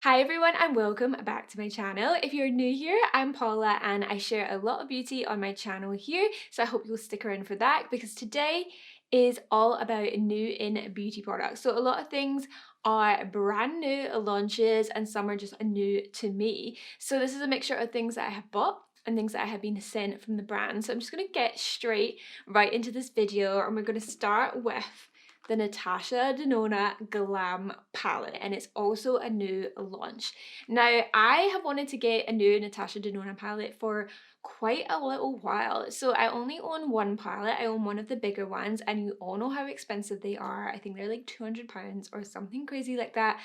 Hi everyone and welcome back to my channel. If you're new here, I'm Paula and I share a lot of beauty on my channel here, so I hope you'll stick around for that because today is all about new in beauty products. So a lot of things are brand new launches and some are just new to me. So this is a mixture of things that I have bought and things that I have been sent from the brand. So I'm just going to get straight right into this video and we're going to start with the Natasha Denona Glam palette, and it's also a new launch. Now, I have wanted to get a new Natasha Denona palette for quite a little while. So I only own one palette. I own one of the bigger ones, and you all know how expensive they are. I think they're like £200 or something crazy like that.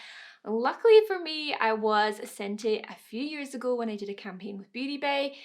Luckily for me, I was sent it a few years ago when I did a campaign with Beauty Bay.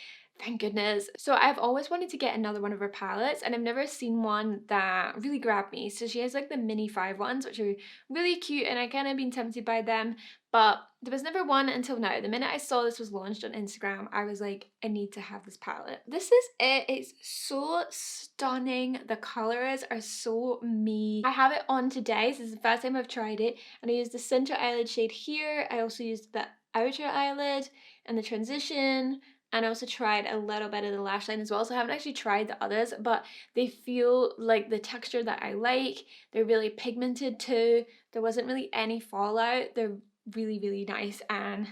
Thank goodness. So I've always wanted to get another one of her palettes and I've never seen one that really grabbed me. So she has like the mini 5 ones, which are really cute, and I kind of been tempted by them, but there was never one until now. The minute I saw this was launched on Instagram, I was like, I need to have this palette. This is it. It's so stunning. The colors are so me. I have it on today. This is the first time I've tried it, and I used the center eyelid shade here. I also used the outer eyelid and the transition, and I also tried a little bit of the lash line as well. So I haven't actually tried the others, but they feel like the texture that I like. They're really pigmented too. There wasn't really any fallout. They're really, really nice, and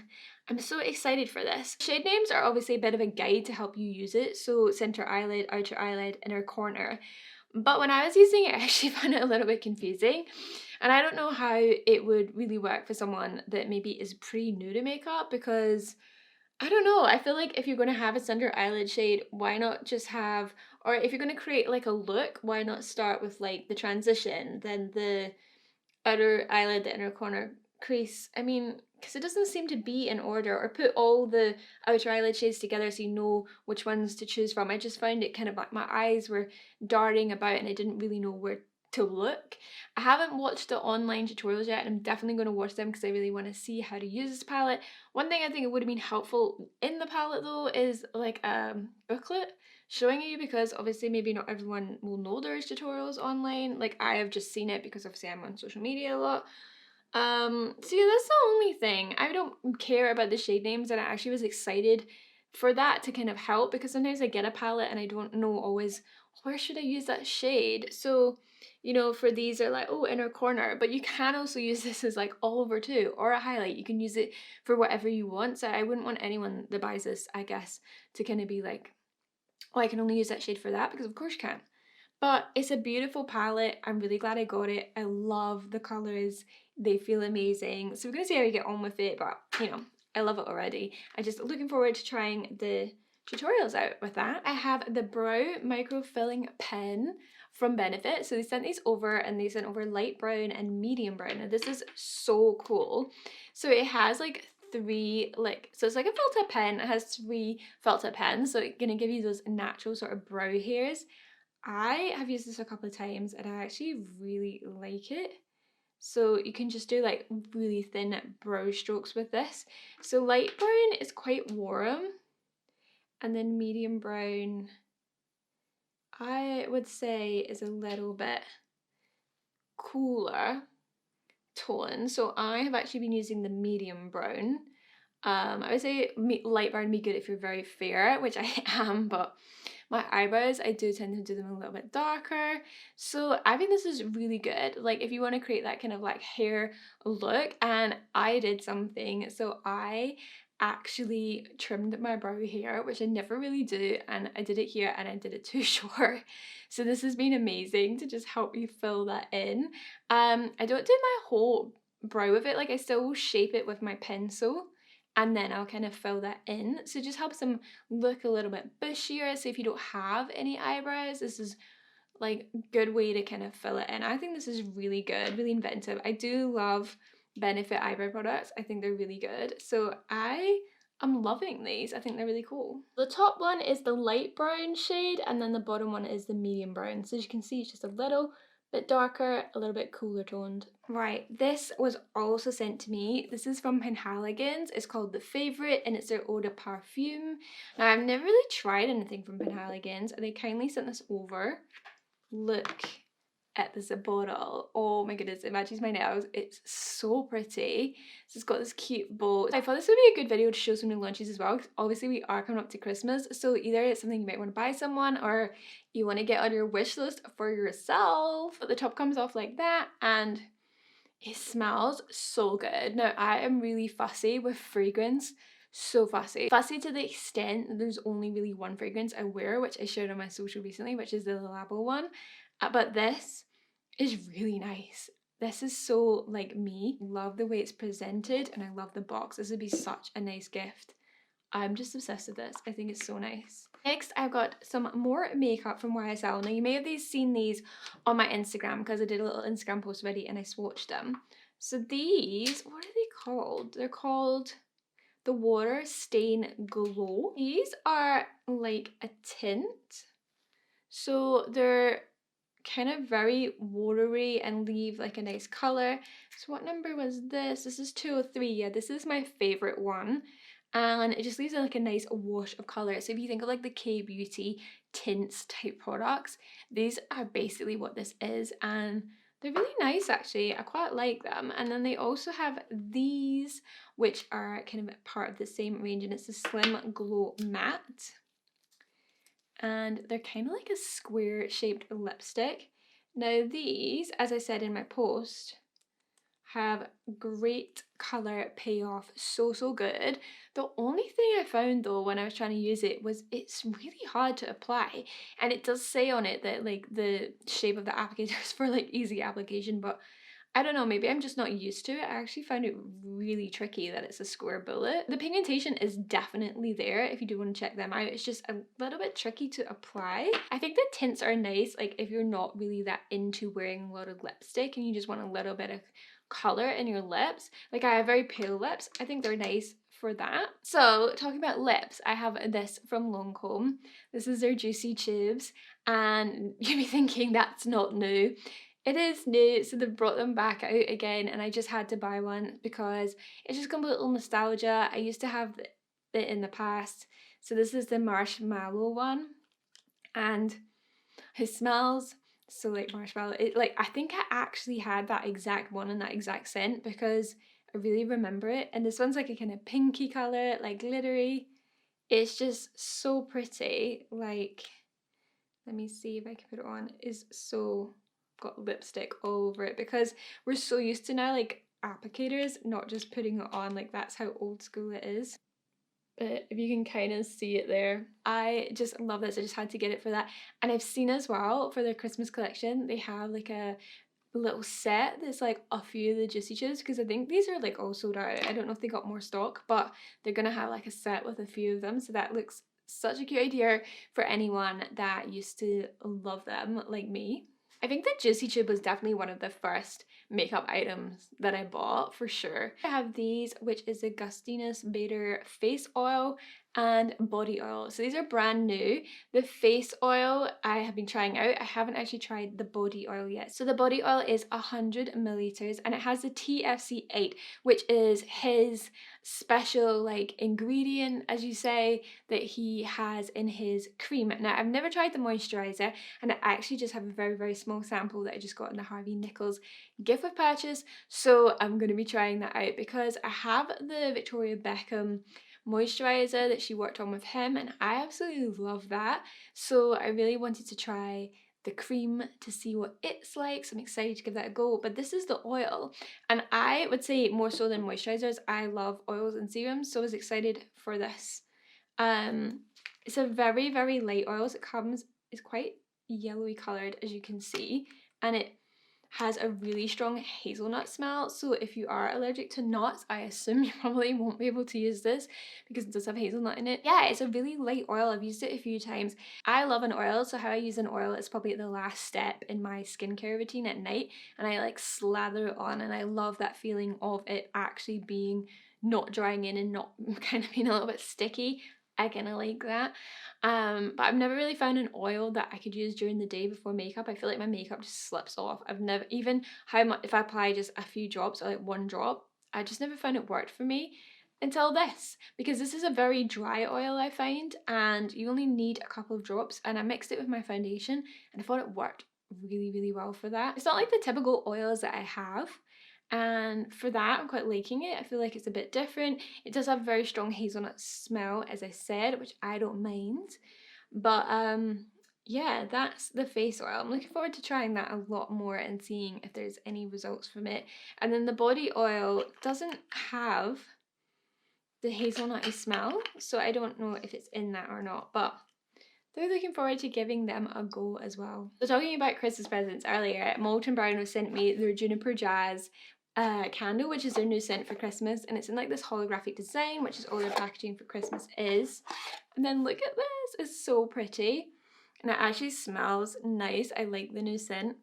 I'm so excited for this. Shade names are obviously a bit of a guide to help you use it. So center eyelid, outer eyelid, inner corner. But when I was using it, I actually found it a little bit confusing. And I don't know how it would really work for someone that maybe is pretty new to makeup, because I don't know. I feel like if you're going to have a center eyelid shade, why not just have, or if you're going to create like a look, why not start with like the transition, then the outer eyelid, the inner corner crease? I mean, because it doesn't seem to be in order, or put all the outer eyelid shades together so you know which ones to choose from. I just found it kind of like my eyes were darting about and I didn't really know where to look. I haven't watched the online tutorials yet, and I'm definitely going to watch them because I really want to see how to use this palette. One thing I think it would have been helpful in the palette though is like a booklet showing you, because obviously maybe not everyone will know there's tutorials online. Like I have just seen it because obviously I'm on social media a lot. So yeah, that's the only thing. I don't care about the shade names, and I actually was excited for that to kind of help, because sometimes I get a palette and I don't know always where should I use that shade. So, you know, for these are like, oh, inner corner, but you can also use this as like all over too, or a highlight. You can use it for whatever you want. So I wouldn't want anyone that buys this, I guess, to kind of be like, oh, I can only use that shade for that, because of course you can. But it's a beautiful palette. I'm really glad I got it. I love the colours. They feel amazing. So we're going to see how we get on with it, but you know, I love it already. I'm just looking forward to trying the tutorials out with that. I have the Brow Microfilling Pen from Benefit. So they sent these over, and they sent over light brown and medium brown. Now this is so cool. So it has like three, like, so it's like a felt tip pen. It has three felt tip pens, so it's gonna give you those natural sort of brow hairs. I have used this a couple of times and I actually really like it. So you can just do like really thin brow strokes with this. So light brown is quite warm, and then medium brown I would say is a little bit cooler tone. So I have actually been using the medium brown. I would say light brown would be good if you're very fair, which I am, but my eyebrows, I do tend to do them a little bit darker. So I think this is really good. Like if you want to create that kind of like hair look, and I did something. So I actually trimmed my brow hair, which I never really do, and I did it here and I did it too short. So this has been amazing to just help you fill that in. I don't do my whole brow with it, like I still shape it with my pencil, and then I'll kind of fill that in. So it just helps them look a little bit bushier. So if you don't have any eyebrows, this is like a good way to kind of fill it in. I think this is really good, really inventive. I do love Benefit eyebrow products. I think they're really good. So I'm loving these. I think they're really cool. The top one is the light brown shade, and then the bottom one is the medium brown. So as you can see, it's just a little bit darker, a little bit cooler toned. Right, this was also sent to me. This is from Penhaligon's. It's called The Favourite, and it's their eau de parfum. Now, I've never really tried anything from Penhaligon's, and they kindly sent this over. Look at this bottle. Oh my goodness, it matches my nails. It's so pretty. So it's got this cute bow. I thought this would be a good video to show some new launches as well, because obviously we are coming up to Christmas, so either it's something you might want to buy someone or you want to get on your wish list for yourself. But the top comes off like that and it smells so good. Now, I am really fussy with fragrance. So fussy. Fussy to the extent that there's only really one fragrance I wear, which I shared on my social recently, which is the Labo one. But this is really nice. This is so like me. Love the way it's presented and I love the box. This would be such a nice gift. I'm just obsessed with this. I think it's so nice. Next, I've got some more makeup from YSL. Now, you may have seen these on my Instagram because I did a little Instagram post already and I swatched them. So these, what are they called? They're called the Water Stain Glow. These are like a tint. So they're kind of very watery and leave like a nice colour. So what number was this? This is 203. Yeah, this is my favourite one. And it just leaves like a nice wash of colour. So if you think of like the K-beauty tints type products, these are basically what this is, and they're really nice actually. I quite like them. And then they also have these, which are kind of part of the same range, and it's the Slim Glow Matte. And they're kind of like a square shaped lipstick. Now these, as I said in my post, have great colour payoff, so good. The only thing I found though when I was trying to use it was it's really hard to apply, and it does say on it that like the shape of the applicator is for like easy application, but I don't know, maybe I'm just not used to it. I actually found it really tricky that it's a square bullet. The pigmentation is definitely there if you do want to check them out. It's just a little bit tricky to apply. I think the tints are nice, like if you're not really that into wearing a lot of lipstick and you just want a little bit of color in your lips. Like I have very pale lips. I think they're nice for that. So talking about lips, I have this from Lancome. This is their Juicy Tubes, and you'd be thinking that's not new. It is new, so they brought them back out again, and I just had to buy one because it's just got a little nostalgia. I used to have it in the past. So this is the marshmallow one, and it smells so like marshmallow. I think I actually had that exact one and that exact scent because I really remember it. And this one's like a kind of pinky color, like glittery. It's just so pretty. Like, let me see if I can put it on. It's so got lipstick all over it because we're so used to now like applicators not just putting it on, like that's how old school it is. But if you can kind of see it there, I just love this. I just had to get it for that. And I've seen as well for their Christmas collection, they have like a little set that's like a few of the Juicy Tubes, because I think these are like all sold out. I don't know if they got more stock, but they're gonna have like a set with a few of them. So that looks such a cute idea for anyone that used to love them like me. I think the Juicy Tube was definitely one of the first makeup items that I bought for sure. I have these, which is Augustinus Bader face oil and body oil. So these are brand new. The face oil I have been trying out. I haven't actually tried the body oil yet. So the body oil is 100 milliliters and it has the TFC8, which is his special like ingredient, as you say, that he has in his cream. Now I've never tried the moisturizer, and I actually just have a very small sample that I just got in the Harvey Nichols gift with purchase, so I'm going to be trying that out because I have the Victoria Beckham moisturizer that she worked on with him and I absolutely love that. So I really wanted to try the cream to see what it's like, so I'm excited to give that a go. But this is the oil, and I would say more so than moisturizers, I love oils and serums, so I was excited for this. It's a very light oil. So it comes, it's quite yellowy colored as you can see, and it has a really strong hazelnut smell. So if you are allergic to nuts, I assume you probably won't be able to use this because it does have hazelnut in it. Yeah, it's a really light oil. I've used it a few times. I love an oil, so how I use an oil is probably the last step in my skincare routine at night, and I like slather it on, and I love that feeling of it actually being not drying in and not kind of being a little bit sticky. I kind of like that. But I've never really found an oil that I could use during the day before makeup. I feel like my makeup just slips off. I've never, even how much, if I apply just a few drops or like one drop, I just never found it worked for me until this, because this is a very dry oil I find, and you only need a couple of drops, and I mixed it with my foundation and I thought it worked really, really well for that. It's not like the typical oils that I have, and for that I'm quite liking it. I feel like it's a bit different. It does have very strong hazelnut smell, as I said, which I don't mind. But yeah, that's the face oil. I'm looking forward to trying that a lot more and seeing if there's any results from it. And then the body oil doesn't have the hazelnutty smell, so I don't know if it's in that or not, but they're looking forward to giving them a go as well. So talking about Christmas presents earlier, Molton Brown have sent me their Juniper Jazz candle, which is their new scent for Christmas, and it's in like this holographic design, which is all their packaging for Christmas is. And then look at this, it's so pretty, and it actually smells nice. I like the new scent.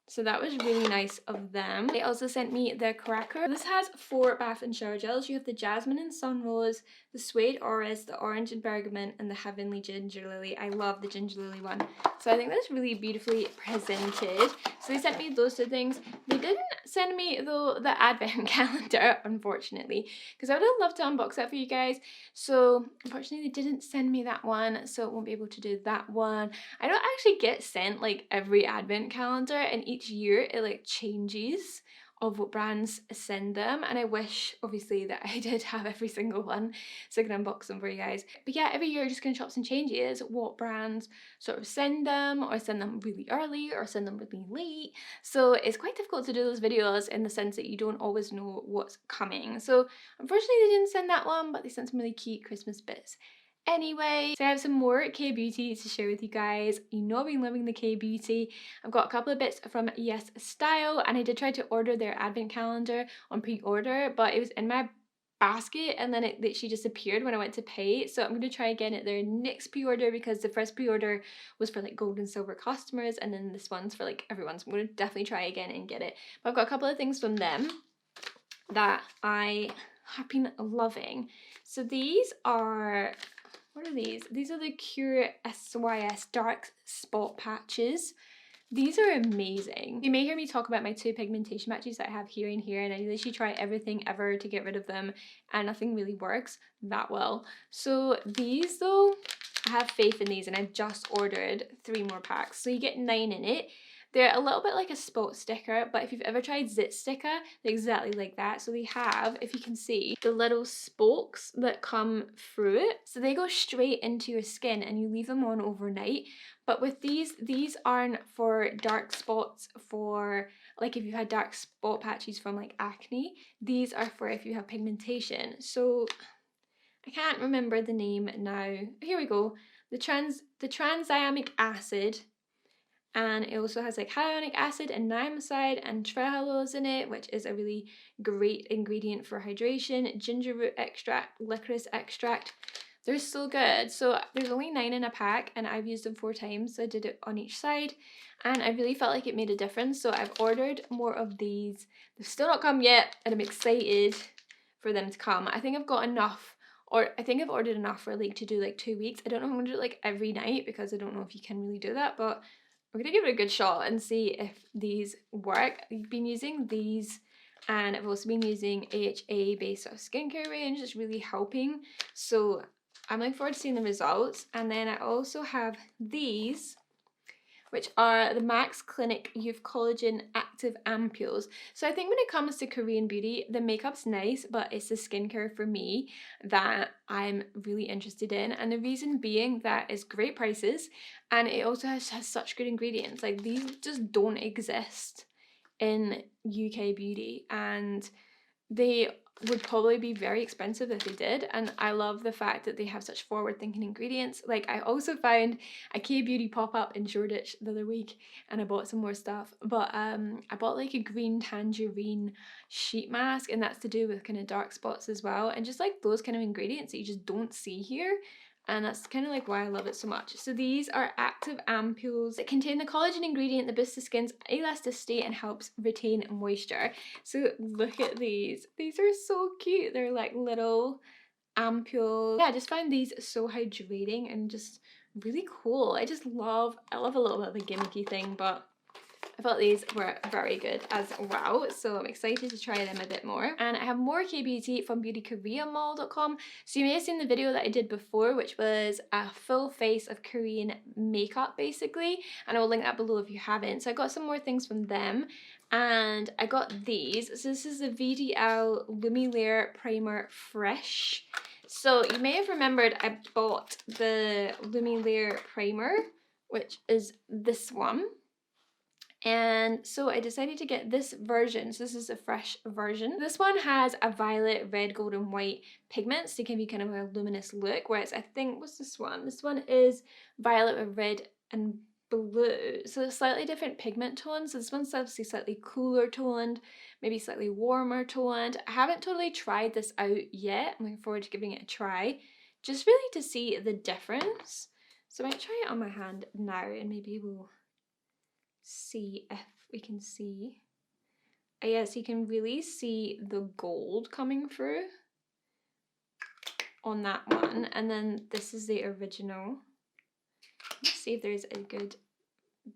So that was really nice of them. They also sent me the cracker. This has 4 bath and shower gels. You have the jasmine and sunrose, the suede orris, the orange and bergamot, and the heavenly ginger lily. I love the ginger lily one. So I think that's really beautifully presented. So they sent me those 2 things. They didn't send me though the advent calendar, unfortunately, because I would have loved to unbox that for you guys. So unfortunately they didn't send me that one, so I won't be able to do that one. I don't actually get sent like every advent calendar, and each year it like changes of what brands send them, and I wish obviously that I did have every single one so I can unbox them for you guys. But yeah, every year just kind of chops and changes what brands sort of send them, or send them really early or send them really late. So it's quite difficult to do those videos in the sense that you don't always know what's coming. So unfortunately they didn't send that one, but they sent some really cute Christmas bits. Anyway, so I have some more K-beauty to share with you guys. You know I've been loving the K-beauty. I've got a couple of bits from Yes Style, and I did try to order their advent calendar on pre-order, but it was in my basket and then it literally disappeared when I went to pay. So I'm going to try again at their next pre-order, because the first pre-order was for like gold and silver customers, and then this one's for like everyone. So I'm going to definitely try again and get it. But I've got a couple of things from them that I have been loving. So these are... what are these? These are the Cure SYS Dark Spot Patches. These are amazing. You may hear me talk about my 2 pigmentation patches that I have here and here, and I literally try everything ever to get rid of them, and nothing really works that well. So these though, I have faith in these, and I've just ordered 3 more packs. So you get 9 in it. They're a little bit like a spot sticker, but if you've ever tried Zit Sticker, they're exactly like that. So they have, if you can see, the little spokes that come through it. So they go straight into your skin and you leave them on overnight. But with these aren't for dark spots, for like if you had dark spot patches from like acne. These are for if you have pigmentation. So I can't remember the name now. Here we go. The tranexamic acid. And it also has like hyaluronic acid and niacinamide and trehalose in it, which is a really great ingredient for hydration. Ginger root extract, licorice extract. They're so good. So there's only 9 in a pack, and I've used them 4 times. So I did it on each side, and I really felt like it made a difference. So I've ordered more of these. They've still not come yet, and I'm excited for them to come. I think I've got enough, or I think I've ordered enough for like to do like 2 weeks. I don't know if I'm gonna do it like every night, because I don't know if you can really do that, but we're gonna give it a good shot and see if these work. I've been using these, and I've also been using AHA based sort of skincare range. It's really helping. So I'm looking forward to seeing the results. And then I also have these, which are the Max Clinic Youth Collagen Active Ampules. So I think when it comes to Korean beauty, the makeup's nice, but it's the skincare for me that I'm really interested in. And the reason being that it's great prices, and it also has such good ingredients. Like these just don't exist in UK beauty, and they would probably be very expensive if they did. And I love the fact that they have such forward-thinking ingredients. Like I also found a K-beauty pop-up in Shoreditch the other week, and I bought some more stuff. But I bought like a green tangerine sheet mask, and that's to do with kind of dark spots as well, and just like those kind of ingredients that you just don't see here. And that's kind of like why I love it so much. So these are active ampules that contain the collagen ingredient that boosts the skin's elasticity and helps retain moisture. So look at these. These are so cute. They're like little ampules. Yeah, I just find these so hydrating and just really cool. I love a little bit of a gimmicky thing, but I thought these were very good as well, so I'm excited to try them a bit more. And I have more K-beauty from BEAUTYKOREAMALL.com. So you may have seen the video that I did before, which was a full face of Korean makeup basically, and I will link that below if you haven't. So I got some more things from them, and I got these. So this is the VDL Layer Primer Fresh. So you may have remembered I bought the Layer Primer, which is this one. And so I decided to get this version. So this is a fresh version. This one has a violet, red, gold and white pigments to give you kind of a luminous look, whereas I think, what's this one? This one is violet with red and blue. So a slightly different pigment tone. So this one's obviously slightly cooler toned, maybe slightly warmer toned. I haven't totally tried this out yet. I'm looking forward to giving it a try, just really to see the difference. So I might try it on my hand now and maybe we'll see if we can see. Yes, you can really see the gold coming through on that one, and then this is the original. Let's see if there's a good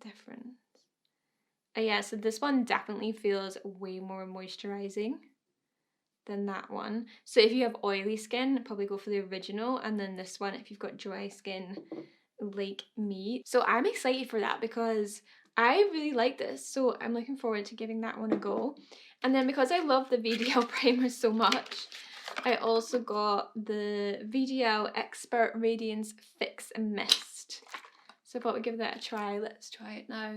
difference. Yeah, so this one definitely feels way more moisturizing than that one. So if you have oily skin, probably go for the original, and then this one if you've got dry skin like me. So I'm excited for that because I really like this, so I'm looking forward to giving that one a go. And then because I love the VDL primer so much, I also got the VDL Expert Radiance Fix Mist. So I thought we'd give that a try. Let's try it now.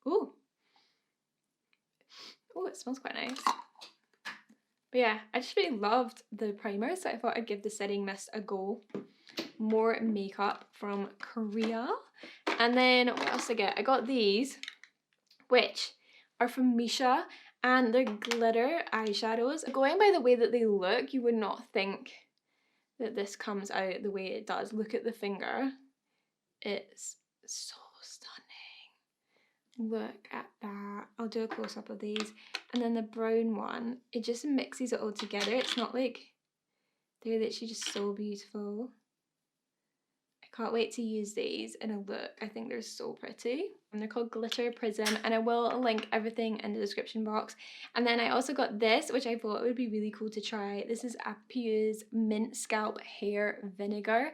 Ooh. Oh, it smells quite nice. But yeah, I just really loved the primer, so I thought I'd give the setting mist a go. More makeup from Korea. And then what else did I get? I got these, which are from Misha, and they're glitter eyeshadows. Going by the way that they look, you would not think that this comes out the way it does. Look at the finger. It's so stunning. Look at that. I'll do a close-up of these. And then the brown one, it just mixes it all together. It's not like, they're literally just so beautiful. Can't wait to use these in a look. I think they're so pretty. And they're called Glitter Prism, and I will link everything in the description box. And then I also got this, which I thought would be really cool to try. This is Apu's Mint Scalp Hair Vinegar.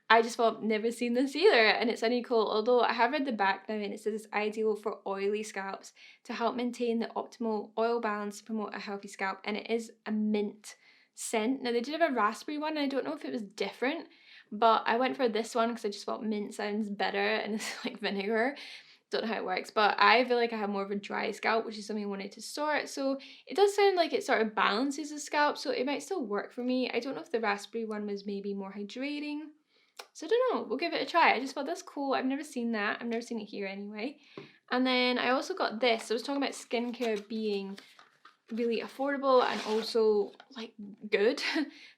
I just thought, never seen this either, and it's only cool. Although I have read the back now and it says it's ideal for oily scalps to help maintain the optimal oil balance to promote a healthy scalp, and it is a mint scent. Now they did have a raspberry one, and I don't know if it was different, but I went for this one because I just thought mint sounds better and it's like vinegar. Don't know how it works, but I feel like I have more of a dry scalp, which is something I wanted to sort. So it does sound like it sort of balances the scalp, so it might still work for me. I don't know if the raspberry one was maybe more hydrating. So I don't know, we'll give it a try. I just thought that's cool. I've never seen that. I've never seen it here anyway. And then I also got this. I was talking about skincare being really affordable and also like good.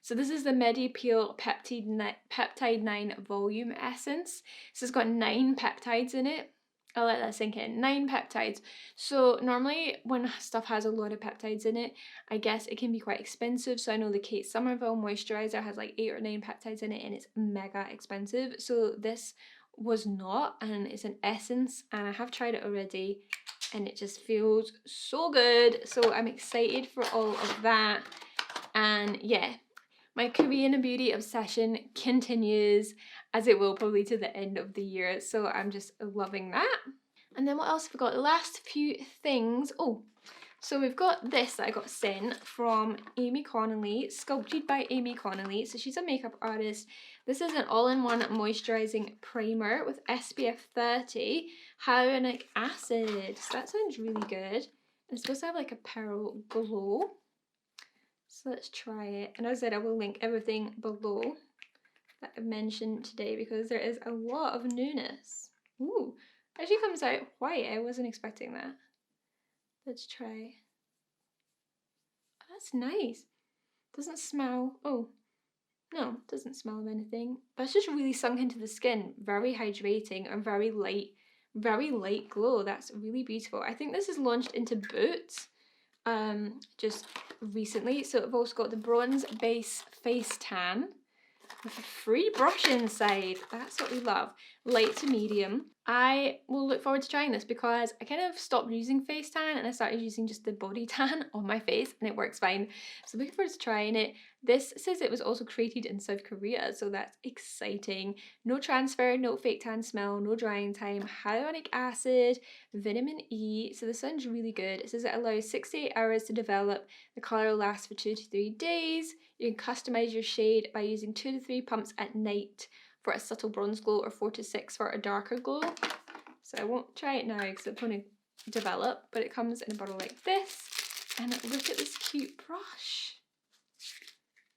So this is the Medipeel Peptide 9 Volume Essence. So it's got 9 peptides in it. I'll let that sink in. 9 peptides. So normally when stuff has a lot of peptides in it, I guess it can be quite expensive. So I know the Kate Somerville moisturizer has like 8 or 9 peptides in it and it's mega expensive. So this was not, and it's an essence, and I have tried it already and it just feels so good. So I'm excited for all of that. And yeah, my Korean beauty obsession continues, as it will probably to the end of the year. So I'm just loving that. And then what else have we got? The last few things. Oh, so we've got this that I got sent from Amy Connolly, sculpted by Amy Connolly. So she's a makeup artist. This is an all-in-one moisturizing primer with SPF 30 hyaluronic acid. So that sounds really good. And it's supposed to have like a pearl glow. So let's try it. And as I said, I will link everything below that I mentioned today because there is a lot of newness. Ooh, actually comes out white. I wasn't expecting that. Let's try. Oh, that's nice. Doesn't smell. Oh, no, doesn't smell of anything. That's just really sunk into the skin. Very hydrating and very light glow. That's really beautiful. I think this is launched into Boots just recently. So I've also got the bronze base face tan with a free brush inside. That's what we love. light to medium. I will look forward to trying this because I kind of stopped using face tan and I started using just the body tan on my face and it works fine. So looking forward to trying it. This says it was also created in South Korea, so that's exciting. No transfer, no fake tan smell, no drying time, hyaluronic acid, vitamin E. So this sounds really good. It says it allows 6 to 8 hours to develop. The colour will last for 2 to 3 days. You can customise your shade by using 2 to 3 pumps at night for a subtle bronze glow or 4 to 6 for a darker glow. So I won't try it now because it's going to develop, but it comes in a bottle like this. And look at this cute brush.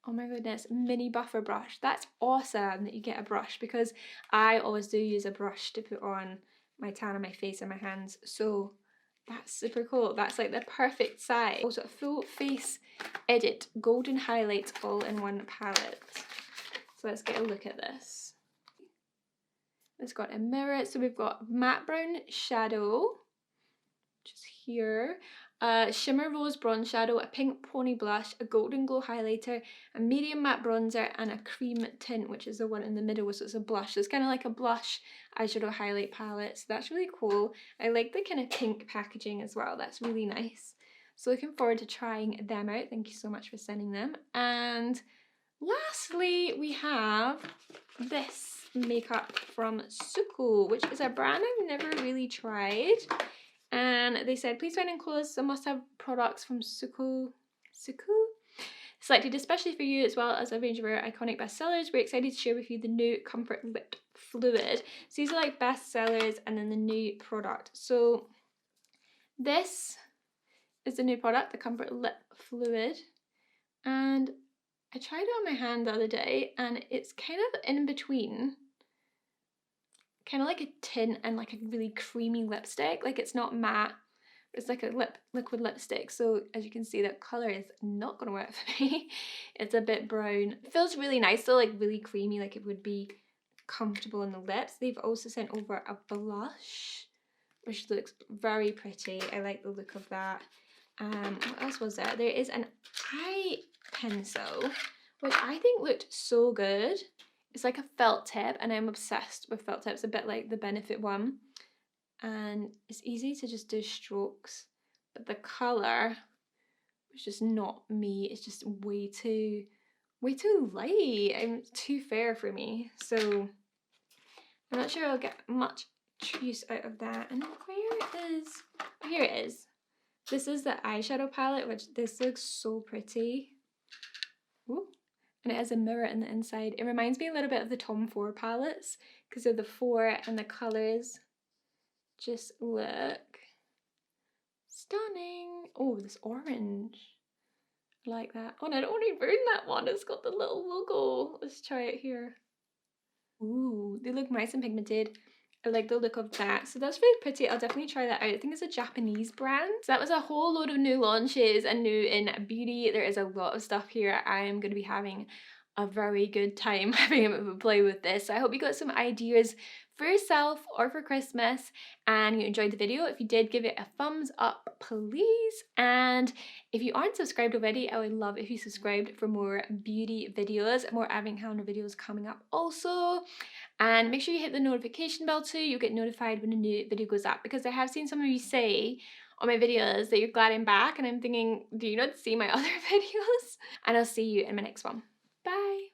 Oh my goodness, mini buffer brush. That's awesome that you get a brush because I always do use a brush to put on my tan on my face and my hands. So that's super cool. That's like the perfect size. Also a full face edit golden highlights all in one palette. So let's get a look at this. It's got a mirror, so we've got matte brown shadow, just here, a shimmer rose bronze shadow, a pink pony blush, a golden glow highlighter, a medium matte bronzer, and a cream tint, which is the one in the middle, so it's a blush. So it's kind of like a blush eyeshadow highlight palette, so that's really cool. I like the kind of pink packaging as well, that's really nice. So looking forward to trying them out. Thank you so much for sending them. And lastly, we have this makeup from Suku, which is a brand I've never really tried. And they said, please find enclosed some must-have products from Suku. Selected especially for you as well as a range of our iconic bestsellers. We're excited to share with you the new Comfort Lip Fluid. So these are like bestsellers and then the new product. So this is the new product, the Comfort Lip Fluid. And I tried it on my hand the other day and it's kind of in between, kind of like a tint and like a really creamy lipstick. Like it's not matte, but it's like a liquid lipstick. So as you can see, that colour is not going to work for me. It's a bit brown. It feels really nice though, like really creamy, like it would be comfortable on the lips. They've also sent over a blush, which looks very pretty. I like the look of that. What else was there? There is an eye pencil, which I think looked so good. It's like a felt tip and I'm obsessed with felt tips, a bit like the Benefit one. And it's easy to just do strokes, but the colour was just not me. It's just way too light and too fair for me. So I'm not sure I'll get much use out of that. And where is, oh, here it is. This is the eyeshadow palette, which this looks so pretty. Ooh. And it has a mirror in the inside. It reminds me a little bit of the Tom Ford palettes because of the 4 and the colours just look stunning. Oh, this orange. I like that. Oh, and I don't want to burn that one. It's got the little logo. Let's try it here. Ooh, they look nice and pigmented. I like the look of that. So that's really pretty. I'll definitely try that out. I think it's a Japanese brand. So that was a whole load of new launches and new in beauty. There is a lot of stuff here. I am going to be having a very good time having a bit of a play with this. So I hope you got some ideas for yourself or for Christmas and you enjoyed the video. If you did, give it a thumbs up please, and if you aren't subscribed already, I would love if you subscribed for more beauty videos, more advent calendar videos coming up also. And make sure you hit the notification bell too. You'll get notified when a new video goes up, because I have seen some of you say on my videos that you're glad I'm back, and I'm thinking, do you not see my other videos? And I'll see you in my next one. Bye!